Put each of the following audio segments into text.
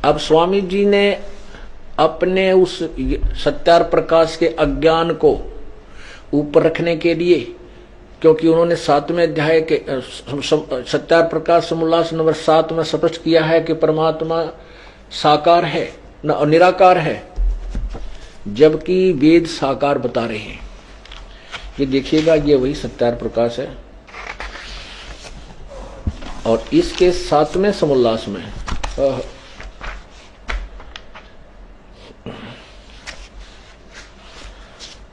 अब स्वामी जी ने अपने उस सत्यार प्रकाश के अज्ञान को ऊपर रखने के लिए, क्योंकि उन्होंने 7वें अध्याय के सत्यार प्रकाश समोल्लास नंबर 7 में स्पष्ट किया है कि परमात्मा साकार है न निराकार है, जबकि वेद साकार बता रहे हैं। ये देखिएगा, ये वही सत्यार प्रकाश है और इसके 7वें समोल्लास में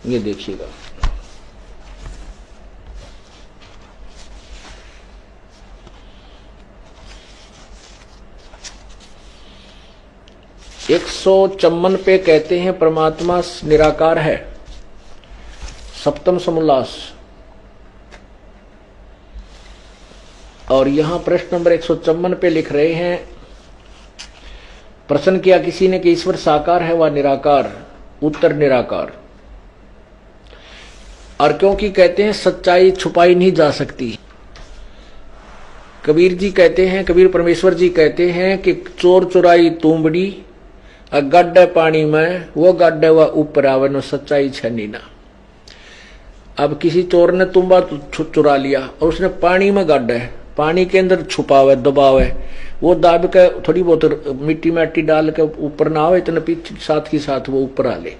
ये देखिएगा, एक 154 पे कहते हैं परमात्मा निराकार है, 7वां समोल्लास। और यहां प्रश्न नंबर 154 पे लिख रहे हैं, प्रश्न किया किसी ने कि ईश्वर साकार है व निराकार? उत्तर निराकार। और क्योंकि कहते हैं सच्चाई छुपाई नहीं जा सकती। कबीर जी कहते हैं, कबीर परमेश्वर जी कहते हैं कि चोर चुराई तूंबड़ी गड्ढे पानी में, वो गड्ढे व ऊपर आवे न सच्चाई छनी ना। अब किसी चोर ने तुम्बा चुरा लिया और उसने पानी में गड्ढे, पानी के अंदर छुपावे दबावे, वो दाब के थोड़ी बहुत मिट्टी माटी डाल के ऊपर ना आवे, इतने पीछे साथ ही साथ वो ऊपर आ ले।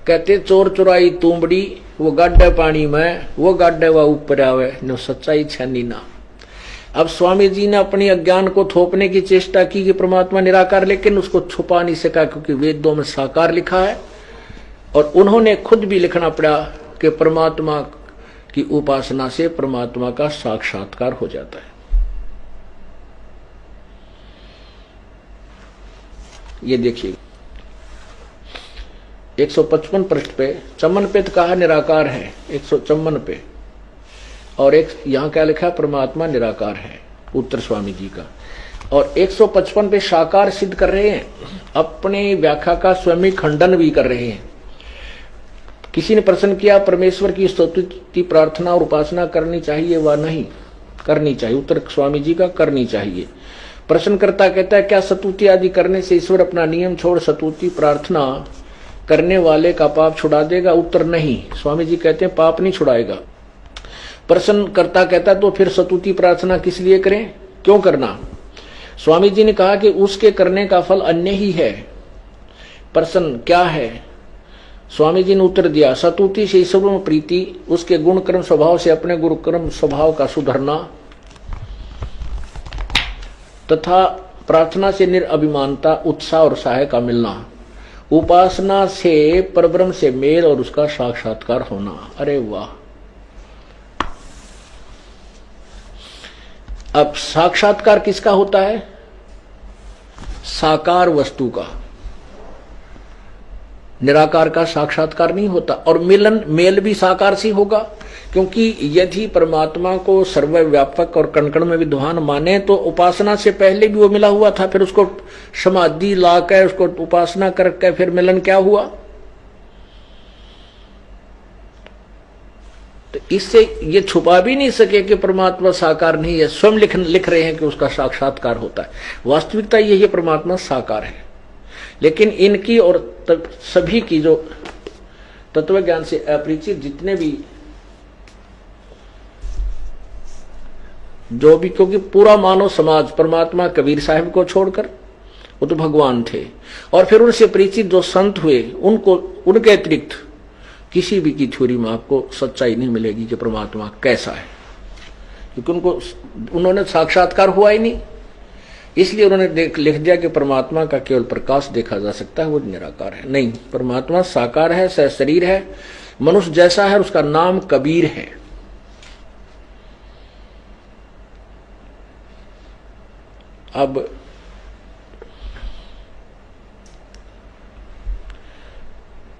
कहते चोर चुराई तूंबड़ी वो गड्ढे पानी में, वो गड्ढे व ऊपर आवे न सच्चाई छनी ना। अब स्वामी जी ने अपनी अज्ञान को थोपने की चेष्टा की कि परमात्मा निराकार, लेकिन उसको छुपा नहीं सका, क्योंकि वेदों में साकार लिखा है और उन्होंने खुद भी लिखना पड़ा कि परमात्मा की उपासना से परमात्मा का साक्षात्कार हो जाता है। ये देखिए 155 पृष्ठ पे, चमन पे तो कहा निराकार है 154 पे, और एक यहां क्या लिखा, परमात्मा निराकार है, उत्तर स्वामी जी का। और 155 पे साकार सिद्ध कर रहे हैं, अपनी व्याख्या का स्वयं खंडन भी कर रहे हैं। किसी ने प्रश्न किया परमेश्वर की स्तुति प्रार्थना और उपासना करनी चाहिए व नहीं करनी चाहिए? उत्तर स्वामी जी का करनी चाहिए। प्रश्नकर्ता कहता है क्या स्तुति आदि करने से ईश्वर अपना नियम छोड़ स्तुति प्रार्थना करने वाले का पाप छुड़ा देगा? उत्तर नहीं, स्वामी जी कहते हैं पाप नहीं छुड़ाएगा। प्रश्नकर्ता कहता है तो फिर स्तुति प्रार्थना किस लिए करें, क्यों करना? स्वामी जी ने कहा कि उसके करने का फल अन्य ही है। प्रश्न क्या है? स्वामी जी ने उत्तर दिया, स्तुति से ईश्वर में प्रीति, उसके गुण कर्म स्वभाव से अपने गुण कर्म स्वभाव का सुधरना तथा प्रार्थना से निरअभिमानता उत्साह और सहाय का मिलना, उपासना से परब्रह्म से मेल और उसका साक्षात्कार होना। अरे वाह! अब साक्षात्कार किसका होता है? साकार वस्तु का, निराकार का साक्षात्कार नहीं होता। और मिलन मेल भी साकार से होगा, क्योंकि यदि परमात्मा को सर्वव्यापक और कण कण में विद्वान माने तो उपासना से पहले भी वो मिला हुआ था, फिर उसको समाधि लाकर उसको उपासना करके फिर मिलन क्या हुआ? तो इससे ये छुपा भी नहीं सके कि परमात्मा साकार नहीं है, स्वयं लिख रहे हैं कि उसका साक्षात्कार होता है। वास्तविकता यही है, परमात्मा साकार है, लेकिन इनकी और सभी की जो तत्व ज्ञान से अपरिचित जितने भी जो भी, क्योंकि पूरा मानव समाज परमात्मा कबीर साहब को छोड़कर, वो तो भगवान थे, और फिर उनसे परिचित जो संत हुए उनको, उनके अतिरिक्त किसी भी की थ्योरी में आपको सच्चाई नहीं मिलेगी कि परमात्मा कैसा है, क्योंकि उन्होंने साक्षात्कार हुआ ही नहीं। इसलिए उन्होंने लिख दिया कि परमात्मा का केवल प्रकाश देखा जा सकता है, वो निराकार है। नहीं, परमात्मा साकार है, सशरीर है, मनुष्य जैसा है, उसका नाम कबीर है। अब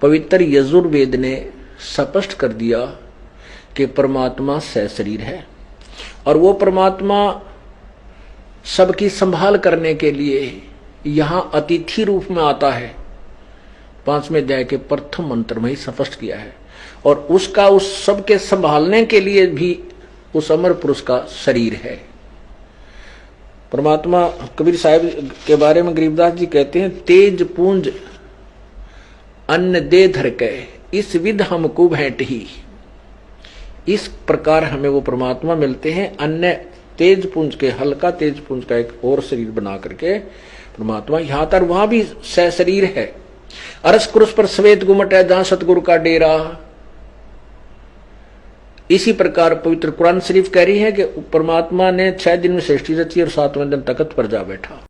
पवित्र यजुर्वेद ने स्पष्ट कर दिया कि परमात्मा सशरीर है और वो परमात्मा सबकी संभाल करने के लिए यहां अतिथि रूप में आता है। 5वें अध्याय के प्रथम मंत्र में ही स्पष्ट किया है। और उसका उस सबके संभालने के लिए भी उस अमर पुरुष का शरीर है। परमात्मा कबीर साहिब के बारे में गरीबदास जी कहते हैं, तेज पूंज अन्न दे धर के इस विध हमको भेंट ही। इस प्रकार हमें वो परमात्मा मिलते हैं, अन्य तेज पुंज के, हल्का तेज पुंज का एक और शरीर बना करके परमात्मा यहां तर वहां भी शरीर है। अरस कुरुस पर श्वेत गुमट है जहां सतगुरु का डेरा। इसी प्रकार पवित्र कुरान शरीफ कह रही है कि परमात्मा ने 6 दिन में सृष्टि रची और 7वें दिन तख्त पर जा बैठा।